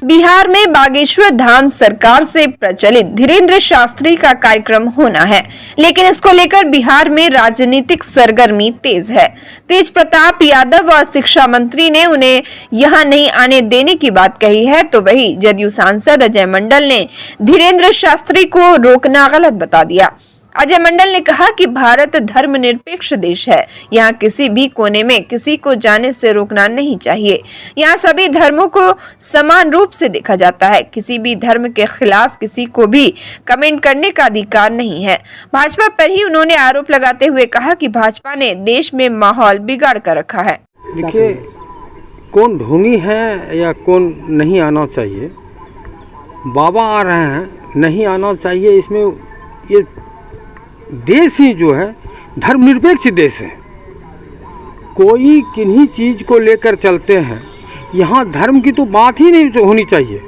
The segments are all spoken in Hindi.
बिहार में बागेश्वर धाम सरकार से प्रचलित धीरेन्द्र शास्त्री का कार्यक्रम होना है, लेकिन इसको लेकर बिहार में राजनीतिक सरगर्मी तेज है। तेज प्रताप यादव और शिक्षा मंत्री ने उन्हें यहां नहीं आने देने की बात कही है, तो वही जदयू सांसद अजय मंडल ने धीरेन्द्र शास्त्री को रोकना गलत बता दिया। अजय मंडल ने कहा कि भारत धर्मनिरपेक्ष देश है, यहाँ किसी भी कोने में किसी को जाने से रोकना नहीं चाहिए। यहाँ सभी धर्मों को समान रूप से देखा जाता है। किसी भी धर्म के खिलाफ किसी को भी कमेंट करने का अधिकार नहीं है। भाजपा पर ही उन्होंने आरोप लगाते हुए कहा कि भाजपा ने देश में माहौल बिगाड़ कर रखा है। देखिए, कौन धोनी है या कौन नहीं आना चाहिए, बाबा आ रहे हैं, नहीं आना चाहिए, इसमें ये देश ही जो है धर्मनिरपेक्ष देश है। कोई किन्हीं चीज को लेकर चलते हैं, यहाँ धर्म की तो बात ही नहीं होनी चाहिए।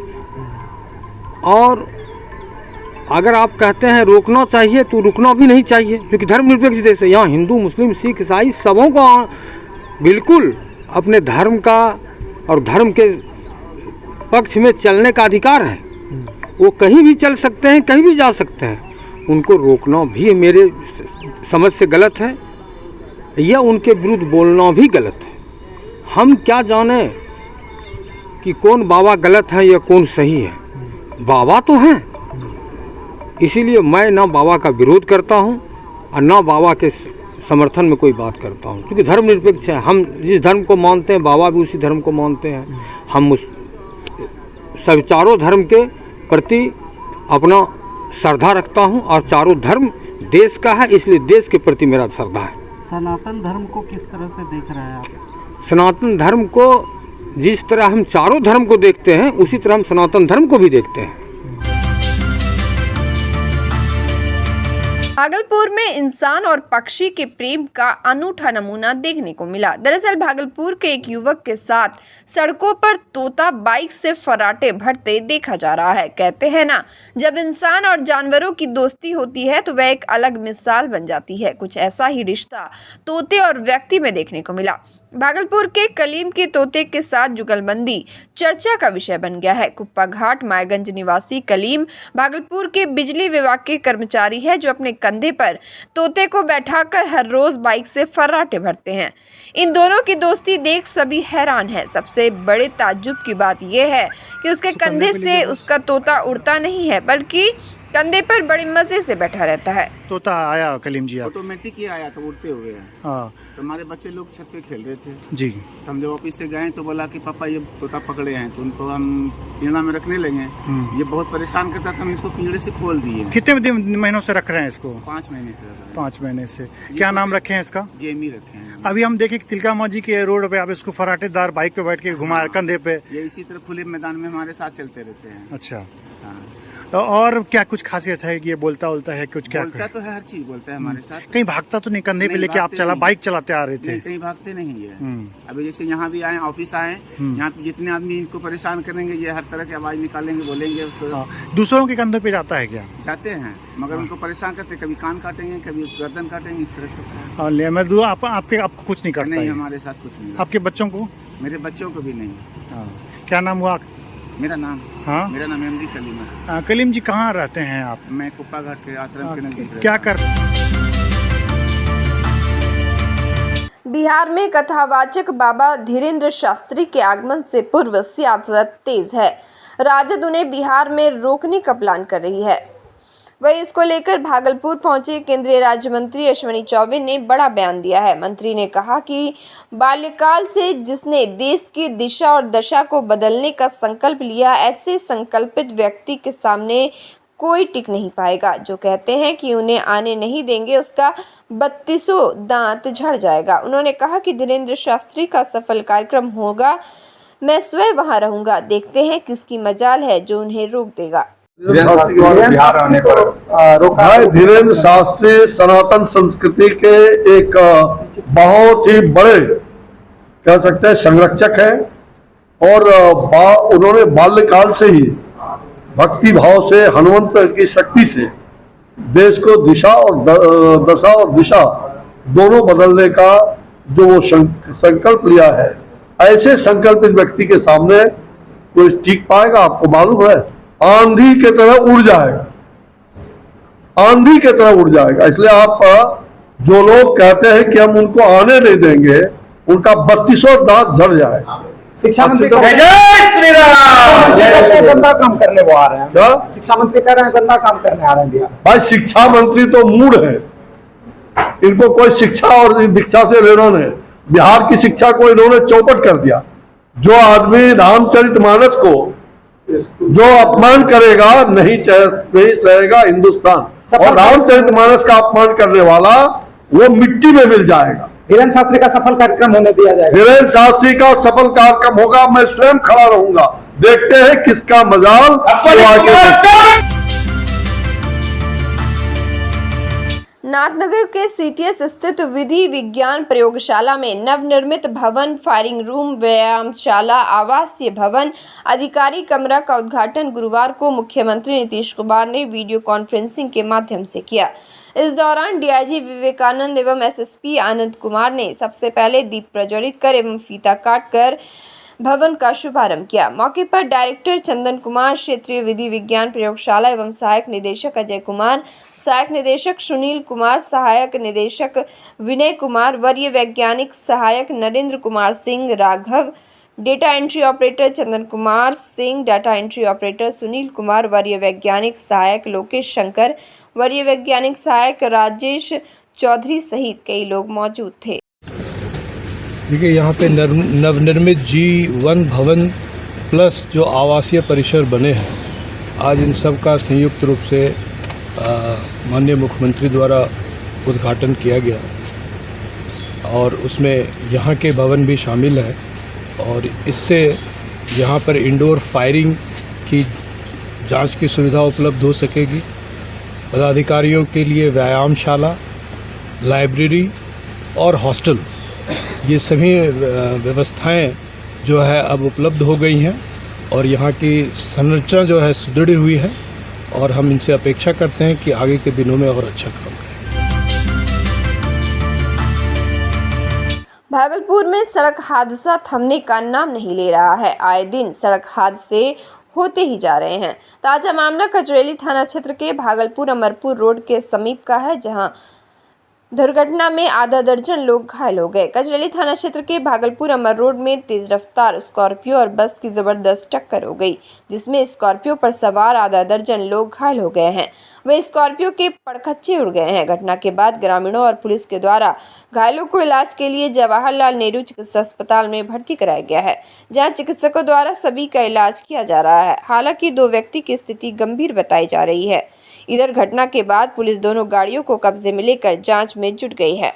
और अगर आप कहते हैं रोकना चाहिए तो रुकना भी नहीं चाहिए, क्योंकि धर्मनिरपेक्ष देश है। यहाँ हिंदू, मुस्लिम, सिख, ईसाई सबों को बिल्कुल अपने धर्म का और धर्म के पक्ष में चलने का अधिकार है। वो कहीं भी चल सकते हैं, कहीं भी जा सकते हैं। उनको रोकना भी मेरे समझ से गलत है, या उनके विरुद्ध बोलना भी गलत है। हम क्या जाने कि कौन बाबा गलत है या कौन सही है। बाबा तो हैं, इसीलिए मैं ना बाबा का विरोध करता हूं और ना बाबा के समर्थन में कोई बात करता हूं, क्योंकि धर्मनिरपेक्ष है। हम जिस धर्म को मानते हैं, बाबा भी उसी धर्म को मानते हैं। हम उस सब चारों धर्म के प्रति अपना श्रद्धा रखता हूं, और चारों धर्म देश का है, इसलिए देश के प्रति मेरा श्रद्धा है। सनातन धर्म को किस तरह से देख रहे हैं आप? सनातन धर्म को जिस तरह हम चारों धर्म को देखते हैं, उसी तरह हम सनातन धर्म को भी देखते हैं। भागलपुर में इंसान और पक्षी के प्रेम का अनूठा नमूना देखने को मिला। दरअसल भागलपुर के एक युवक के साथ सड़कों पर तोता बाइक से फर्राटे भरते देखा जा रहा है। कहते हैं ना, जब इंसान और जानवरों की दोस्ती होती है तो वह एक अलग मिसाल बन जाती है। कुछ ऐसा ही रिश्ता तोते और व्यक्ति में देखने को मिला। भागलपुर के कलीम के तोते के साथ जुगलबंदी चर्चा का विषय बन गया है। कुप्पा घाट मायगंज निवासी कलीम भागलपुर के बिजली विभाग के कर्मचारी है, जो अपने कंधे पर तोते को बैठाकर हर रोज बाइक से फर्राटे भरते हैं। इन दोनों की दोस्ती देख सभी हैरान है। सबसे बड़े ताज्जुब की बात यह है कि उसके कंधे से उसका तोता उड़ता नहीं है, बल्कि कंधे पर बड़े मजे से बैठा रहता है। तोता आया कलीम जी, ऑटोमेटिक ही आया था, उड़ते हुए। हाँ, तो हमारे बच्चे लोग छत पे खेल रहे थे जी। तो हम जब ऑफिस से गए तो बोला कि पापा ये तोता पकड़े हैं, तो उनको हम पिंजड़ा में रखने लगे। ये बहुत परेशान करता था, हम इसको पिंजड़े से खोल दिए। कितने महीनों से रख रहे हैं इसको? 5 महीने से रख रहे हैं। 5 महीने से। क्या नाम रखे हैं इसका? जेमी रखे हैं। अभी हम देखें कि तिलका जी के रोड पे आप इसको फराटेदार बाइक पे बैठ के घुमा कंधे पे। ये इसी तरह खुले मैदान में हमारे साथ चलते रहते हैं। अच्छा, हाँ। तो और क्या कुछ खासियत है कि ये बोलता है कुछ? क्या बोलता तो है, हर चीज बोलता है हमारे साथ। कहीं भागता तो नहीं? कंधे पे लेके आप बाइक चलाते आ रहे थे? नहीं, कहीं भागते नहीं है। अभी जैसे यहाँ भी आए, ऑफिस आए, यहाँ पे जितने आदमी इनको परेशान करेंगे, ये हर तरह की आवाज निकालेंगे, बोलेंगे उसको। दूसरों के कंधों पे जाता है क्या? जाते हैं, मगर उनको परेशान करते, कभी कान काटेंगे, कभी उस गर्दन काटेंगे, इस तरह से। और आपको कुछ नहीं करता? नहीं, हमारे साथ कुछ नहीं। आपके बच्चों को? मेरे बच्चों को भी नहीं। क्या नाम हुआ? मेरा नाम? हाँ, मेरा नाम एमडी कलीम है। कलीम जी, कहाँ रहते हैं आप? मैं कुप्पा घाट के आश्रम के नजदीक। क्या कर? बिहार में कथावाचक बाबा धीरेन्द्र शास्त्री के आगमन से पूर्व सियासत तेज है। राजद उन्हें बिहार में रोकने का प्लान कर रही है। वही इसको लेकर भागलपुर पहुंचे केंद्रीय राज्य मंत्री अश्विनी चौबे ने बड़ा बयान दिया है। मंत्री ने कहा कि बाल्यकाल से जिसने देश की दिशा और दशा को बदलने का संकल्प लिया, ऐसे संकल्पित व्यक्ति के सामने कोई टिक नहीं पाएगा। जो कहते हैं कि उन्हें आने नहीं देंगे, उसका 32 दांत झड़ जाएगा। उन्होंने कहा कि धीरेन्द्र शास्त्री का सफल कार्यक्रम होगा, मैं स्वयं वहां रहूंगा। देखते हैं किसकी मजाल है जो उन्हें रोक देगा। बिहार आने पर धीरेन्द्र शास्त्री सनातन संस्कृति के एक बहुत ही बड़े, कह सकते हैं, संरक्षक है। और उन्होंने बाल्यकाल से ही भक्ति भाव से, हनुमंत की शक्ति से देश को दिशा और दशा और दिशा दोनों बदलने का जो वो संकल्प लिया है, ऐसे संकल्पित व्यक्ति के सामने कोई टिक पाएगा? आपको मालूम है, आंधी के तरह उड़ जाएगा, आंधी के तरह उड़ जाएगा। इसलिए आप जो लोग कहते हैं कि हम उनको आने नहीं देंगे, उनका 32 दांत झड़ जाएगा। शिक्षा मंत्री तो गंदा काम करने वो आ रहे हैं। क्या शिक्षा मंत्री कह रहे हैं गंदा काम करने आ रहे हैं बिहार? भाई, शिक्षा मंत्री तो मूड है, इनको कोई शिक्षा और दीक्षा से लेना नहीं। बिहार की शिक्षा को इन्होंने चौपट कर दिया। जो आदमी रामचरितमानस को जो अपमान करेगा नहीं सहेगा हिंदुस्तान। और रामचरितमानस का अपमान करने वाला वो मिट्टी में मिल जाएगा। धीरेन्द्र शास्त्री का सफल कार्यक्रम होने दिया जाएगा। धीरेन्द्र शास्त्री का सफल कार्यक्रम होगा, मैं स्वयं खड़ा रहूंगा। देखते हैं किसका मजाल नाथनगर के सीटीएस स्थित विधि विज्ञान प्रयोगशाला में नवनिर्मित भवन, फायरिंग रूम, व्यायामशाला, आवासीय भवन, अधिकारी कमरा का उद्घाटन गुरुवार को मुख्यमंत्री नीतीश कुमार ने वीडियो कॉन्फ्रेंसिंग के माध्यम से किया। इस दौरान डीआईजी विवेकानंद एवं एसएसपी आनंद कुमार ने सबसे पहले दीप प्रज्वलित कर एवं फीता काट कर भवन का शुभारंभ किया। मौके पर डायरेक्टर चंदन कुमार, क्षेत्रीय विधि विज्ञान प्रयोगशाला एवं सहायक निदेशक अजय कुमार, सहायक निदेशक सुनील कुमार, सहायक निदेशक विनय कुमार, वरीय वैज्ञानिक सहायक Narendra Kumar Singh Raghav, data entry operator Chandan Kumar Singh, data entry operator Sunil Kumar, वरीय वैज्ञानिक सहायक लोकेश शंकर, वरीय वैज्ञानिक सहायक राजेश चौधरी सहित कई लोग मौजूद थे। देखिए, यहाँ पे नवनिर्मित G1 भवन प्लस जो आवासीय परिसर बने हैं, आज इन सब का संयुक्त रूप से माननीय मुख्यमंत्री द्वारा उद्घाटन किया गया और उसमें यहाँ के भवन भी शामिल है। और इससे यहाँ पर इंडोर फायरिंग की जांच की सुविधा उपलब्ध हो सकेगी। पदाधिकारियों के लिए व्यायामशाला, लाइब्रेरी और हॉस्टल, ये सभी व्यवस्थाएं जो है अब उपलब्ध हो गई हैं और यहाँ की संरचना जो है सुदृढ़ हुई है और हम इनसे अपेक्षा करते हैं कि आगे के दिनों में और अच्छा काम करें। भागलपुर में सड़क हादसा थमने का नाम नहीं ले रहा है। आए दिन सड़क हादसे होते ही जा रहे हैं। ताजा मामला कचरेली थाना क्षेत्र के भागलपुर अमरपुर रोड के समीप का है, जहां दुर्घटना में आधा दर्जन लोग घायल हो गए। कचरेली थाना क्षेत्र के भागलपुर अमर रोड में तेज रफ्तार स्कॉर्पियो और बस की जबरदस्त टक्कर हो गई, जिसमें स्कॉर्पियो पर सवार आधा दर्जन लोग घायल हो गए हैं। वे स्कॉर्पियो के पड़खच्चे उड़ गए हैं। घटना के बाद ग्रामीणों और पुलिस के द्वारा घायलों को इलाज के लिए जवाहरलाल नेहरू चिकित्सा अस्पताल में भर्ती कराया गया है, जहां चिकित्सकों द्वारा सभी का इलाज किया जा रहा है। हालांकि 2 व्यक्ति की स्थिति गंभीर बताई जा रही है। इधर घटना के बाद पुलिस दोनों गाड़ियों को कब्जे में लेकर जांच में जुट गई है।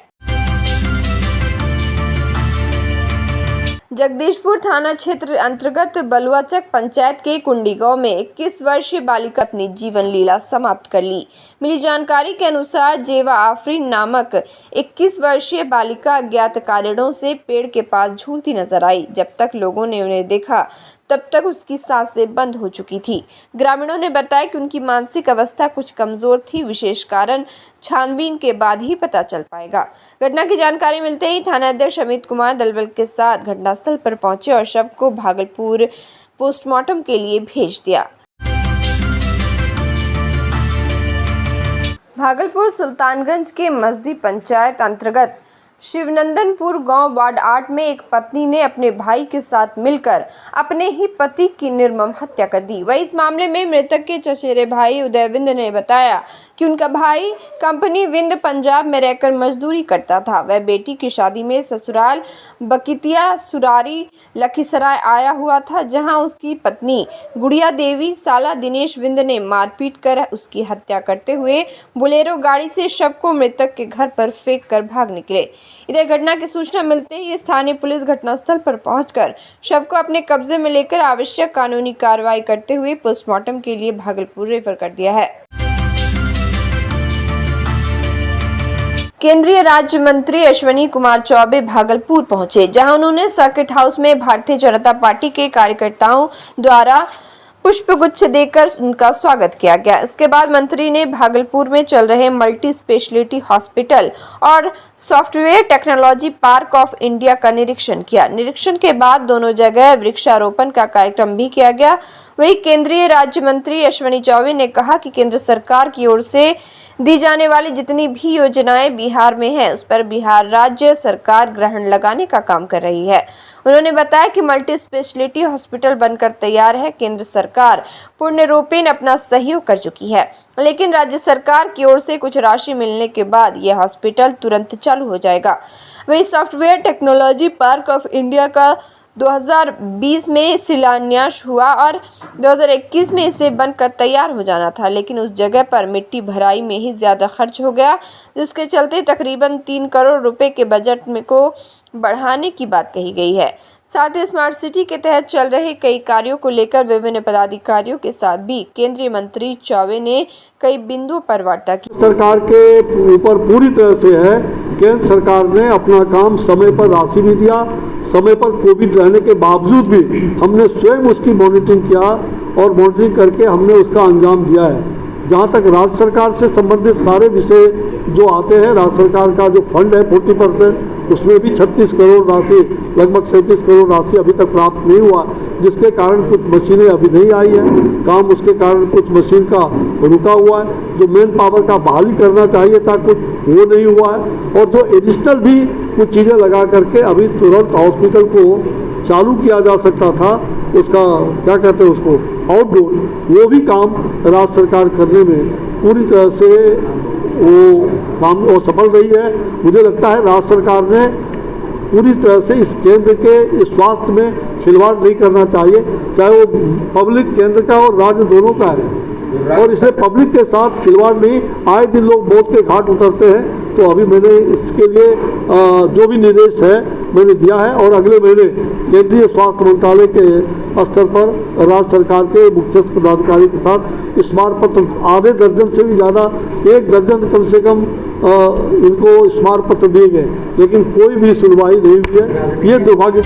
जगदीशपुर थाना क्षेत्र अंतर्गत बलुआचक पंचायत के कुंडी गांव में 21 वर्षीय बालिका अपनी जीवन लीला समाप्त कर ली। मिली जानकारी के अनुसार जेवा आफरीन नामक 21 वर्षीय बालिका अज्ञात कारणों से पेड़ के पास झूलती नजर आई। जब तक लोगों ने उन्हें देखा तब तक उसकी सांसें बंद हो चुकी थी। ग्रामीणों ने बताया कि उनकी मानसिक अवस्था कुछ कमजोर थी। विशेष कारण छानबीन के बाद ही पता चल पाएगा। घटना की जानकारी मिलते ही थानाध्यक्ष अमित कुमार दलबल के साथ घटनास्थल पर पहुंचे और शव को भागलपुर पोस्टमार्टम के लिए भेज दिया। भागलपुर सुल्तानगंज के मस्दी पंचायत अंतर्गत शिवनंदनपुर गांव वार्ड 8 में एक पत्नी ने अपने भाई के साथ मिलकर अपने ही पति की निर्मम हत्या कर दी। वही इस मामले में मृतक के चचेरे भाई उदयविंद ने बताया कि उनका भाई कंपनी विंद पंजाब में रहकर मजदूरी करता था। वह बेटी की शादी में ससुराल बकितिया सुरारी लखीसराय आया हुआ था, जहां उसकी पत्नी गुड़िया देवी साला दिनेश विंद ने मारपीट कर उसकी हत्या करते हुए बोलेरो गाड़ी से शव को मृतक के घर पर फेंक कर भाग निकले। इधर घटना की सूचना मिलते ही स्थानीय पुलिस घटनास्थल पर पहुंचकर शव को अपने कब्जे में लेकर आवश्यक कानूनी कार्रवाई करते हुए पोस्टमार्टम के लिए भागलपुर रेफर कर दिया है। केंद्रीय राज्य मंत्री अश्विनी कुमार चौबे भागलपुर पहुंचे, जहां उन्होंने सर्किट हाउस में भारतीय जनता पार्टी के कार्यकर्ताओं द्वारा पुष्पगुच्छ देकर उनका स्वागत किया गया। इसके बाद मंत्री ने भागलपुर में चल रहे मल्टी स्पेशलिटी हॉस्पिटल और software technology park of India का निरीक्षण किया। निरीक्षण के बाद दोनों जगह वृक्षारोपण का कार्यक्रम भी किया गया। वहीं केंद्रीय राज्य मंत्री अश्विनी चौबे ने कहा कि केंद्र सरकार की ओर से दी जाने वाली जितनी भी योजनाएं बिहार में है, उस पर बिहार राज्य सरकार ग्रहण लगाने का काम कर रही है। उन्होंने बताया कि मल्टी स्पेशलिटी हॉस्पिटल बनकर तैयार है। केंद्र सरकार पूर्ण रूपेण अपना सहयोग कर चुकी है, लेकिन राज्य सरकार की ओर से कुछ राशि मिलने के बाद यह हॉस्पिटल तुरंत चालू हो जाएगा। वही software technology park of India का 2020 में शिलान्यास हुआ और 2021 में इसे बनकर तैयार हो जाना था, लेकिन उस जगह पर मिट्टी भराई में ही ज़्यादा खर्च हो गया, जिसके चलते तकरीबन 3 करोड़ रुपए के बजट में को बढ़ाने की बात कही गई है। साथ ही स्मार्ट सिटी के तहत चल रहे कई कार्यों को लेकर विभिन्न पदाधिकारियों के साथ भी केंद्रीय मंत्री चौबे ने कई बिंदुओं पर वार्ता की। सरकार के ऊपर पूरी तरह से है। केंद्र सरकार ने अपना काम समय पर राशि भी दिया, समय पर कोविड रहने के बावजूद भी हमने स्वयं उसकी मॉनिटरिंग किया और मॉनिटरिंग करके हमने उसका अंजाम दिया है। जहाँ तक राज्य सरकार से संबंधित सारे विषय जो आते हैं, राज्य सरकार का जो फंड है 40%, उसमें भी 36 करोड़ राशि, लगभग 37 करोड़ राशि अभी तक प्राप्त नहीं हुआ, जिसके कारण कुछ मशीनें अभी नहीं आई है। काम उसके कारण कुछ मशीन का रुका हुआ है। जो मेन पावर का बहाली करना चाहिए था, कुछ वो नहीं हुआ है। और जो एडिशनल भी कुछ चीज़ें लगा करके अभी तुरंत हॉस्पिटल को चालू किया जा सकता था, उसका क्या कहते हैं उसको आउटडोर, वो भी काम राज्य सरकार करने में पूरी तरह से वो काम वो सफल रही है। मुझे लगता है राज्य सरकार ने पूरी तरह से इस केंद्र के स्वास्थ्य में खिलवाड़ नहीं करना चाहिए, चाहे वो पब्लिक केंद्र का और राज्य दोनों का है। और इसलिए पब्लिक के साथ खिलवाड़ नहीं, आए दिन लोग मौत के घाट उतरते हैं। तो अभी मैंने इसके लिए जो भी निर्देश है मैंने दिया है और अगले महीने केंद्रीय स्वास्थ्य मंत्रालय के स्तर पर राज्य सरकार के मुख्य पदाधिकारी के साथ स्मारक पत्र, आधे दर्जन से भी ज़्यादा, 1 दर्जन कम से कम इनको स्मारक पत्र दिए गए, लेकिन कोई भी सुनवाई नहीं हुई है। ये दुर्भाग्य।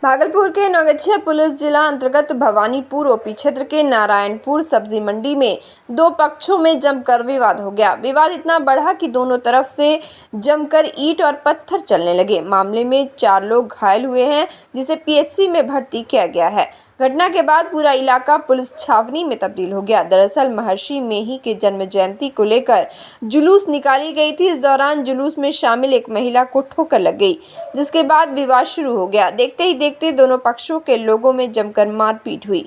भागलपुर के नौगछिया पुलिस जिला अंतर्गत भवानीपुर ओपी क्षेत्र के नारायणपुर सब्जी मंडी में 2 पक्षों में जमकर विवाद हो गया। विवाद इतना बढ़ा कि दोनों तरफ से जमकर ईंट और पत्थर चलने लगे। मामले में 4 लोग घायल हुए हैं, जिसे पीएचसी में भर्ती किया गया है। घटना के बाद पूरा इलाका पुलिस छावनी में तब्दील हो गया। दरअसल महर्षि मेही के जन्म जयंती को लेकर जुलूस निकाली गई थी। इस दौरान जुलूस में शामिल एक महिला को ठोकर लग गई, जिसके बाद विवाद शुरू हो गया। देखते ही देखते दोनों पक्षों के लोगों में जमकर मारपीट हुई।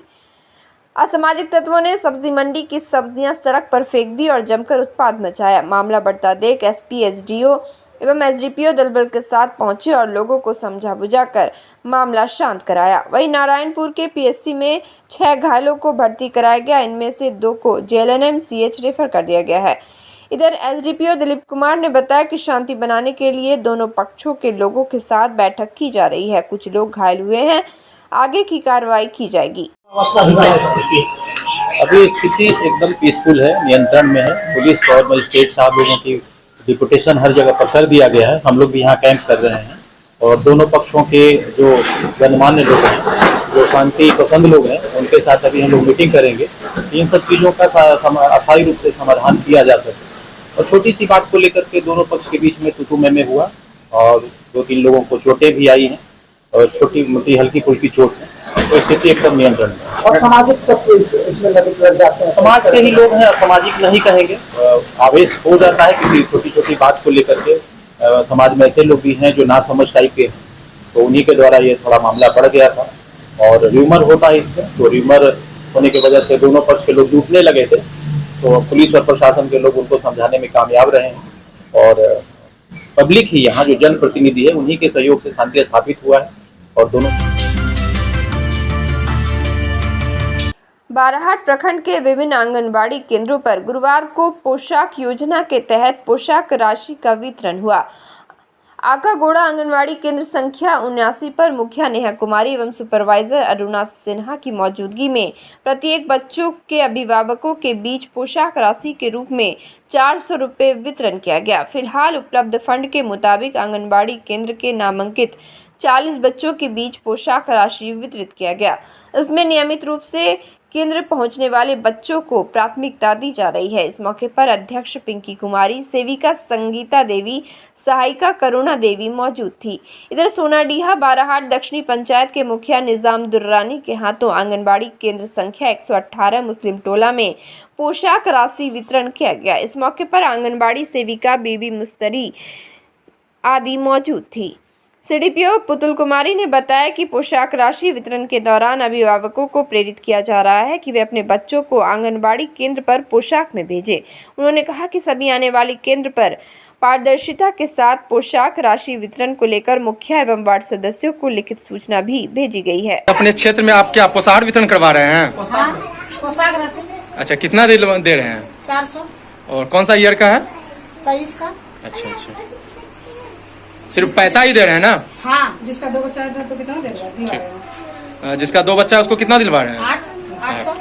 असामाजिक तत्वों ने सब्जी मंडी की सब्जियां सड़क पर फेंक दी और जमकर उत्पात मचाया। मामला बढ़ता देख एसपी, एसडीओ एवं एसडीपीओ दलबल के साथ पहुंचे और लोगों को समझा बुझाकर मामला शांत कराया। वहीं नारायणपुर के पीएचसी में 6 घायलों को भर्ती कराया गया। इनमें से 2 को जेएलएनएमसीएच रेफर कर दिया गया है। इधर एसडीपीओ दिलीप कुमार ने बताया कि शांति बनाने के लिए दोनों पक्षों के लोगों के साथ बैठक की जा रही है। कुछ लोग घायल हुए हैं, आगे की कार्रवाई की जाएगी। अभी स्थिति एकदम पीसफुल है, नियंत्रण में है। पुलिस और मजिस्ट्रेट साहब लोगों की डिपुटेशन हर जगह पर कर दिया गया है। हम लोग भी यहाँ कैंप कर रहे हैं और दोनों पक्षों के जो गणमान्य लोग हैं, जो शांति पसंद लोग हैं, उनके साथ अभी हम लोग मीटिंग करेंगे। इन सब चीज़ों का अस्थायी रूप से समाधान किया जा सके। और छोटी सी बात को लेकर के दोनों पक्ष के बीच में तू में हुआ और 2-3 लोगों को चोटें भी आई हैं और छोटी मोटी हल्की फुल्की चोट है। तो स्थिति एकदम नियंत्रण में। और सामाजिक तत्व इसमें लग जाते हैं, समाज के ही लोग हैं, असामाजिक नहीं कहेंगे। आवेश हो जाता है किसी छोटी छोटी बात को लेकर के। समाज में ऐसे लोग भी हैं जो ना समझ टाइप के हैं, तो उन्हीं के द्वारा ये थोड़ा मामला बढ़ गया था। और र्यूमर होता है इसमें, तो र्यूमर होने की वजह से दोनों पक्ष के लोग जुटने लगे थे। तो पुलिस और प्रशासन के लोग उनको समझाने में कामयाब रहे हैं और पब्लिक ही यहाँ जो जनप्रतिनिधि है उन्हीं के सहयोग से शांति स्थापित हुआ है। और दोनों बाराहाट प्रखंड के विभिन्न आंगनबाड़ी केंद्रों पर गुरुवार को पोशाक योजना के तहत पोशाक राशि का वितरण हुआ। आकागोड़ा आंगनबाड़ी केंद्र संख्या 79 पर मुखिया नेहा कुमारी एवं सुपरवाइजर अरुणा सिन्हा की मौजूदगी में प्रत्येक बच्चों के अभिभावकों के बीच पोशाक राशि के रूप में 400 रुपये वितरण किया गया। फिलहाल उपलब्ध फंड के मुताबिक आंगनबाड़ी केंद्र के नामांकित 40 बच्चों के बीच पोशाक राशि वितरित किया गया। इसमें नियमित रूप से केंद्र पहुंचने वाले बच्चों को प्राथमिकता दी जा रही है। इस मौके पर अध्यक्ष पिंकी कुमारी, सेविका संगीता देवी, सहायिका करुणा देवी मौजूद थी। इधर सोनाडीहा बाराहाट दक्षिणी पंचायत के मुखिया निजाम दुर्रानी के हाथों आंगनबाड़ी केंद्र संख्या 118 मुस्लिम टोला में पोशाक राशि वितरण किया गया। इस मौके पर आंगनबाड़ी सेविका बीबी मुस्तरी आदि मौजूद थी। सीडीपीओ पुतुल कुमारी ने बताया कि पोशाक राशि वितरण के दौरान अभिभावकों को प्रेरित किया जा रहा है कि वे अपने बच्चों को आंगनबाड़ी केंद्र पर पोशाक में भेजें। उन्होंने कहा कि सभी आने वाले केंद्र पर पारदर्शिता के साथ पोशाक राशि वितरण को लेकर मुखिया एवं वार्ड सदस्यों को लिखित सूचना भी भेजी गई है। अपने क्षेत्र में आप क्या पोशाक वितरण करवा रहे हैं? पोशाक राशि। अच्छा, कितना दे रहे हैं? 400। और कौन सा ईयर का है? 23 का। अच्छा अच्छा, सिर्फ पैसा ही दे रहे हैं ना? हाँ, जिसका 2 बच्चा है तो कितना दे रहा है? जिसका 2 बच्चा है उसको कितना दिलवा रहे हैं? 800।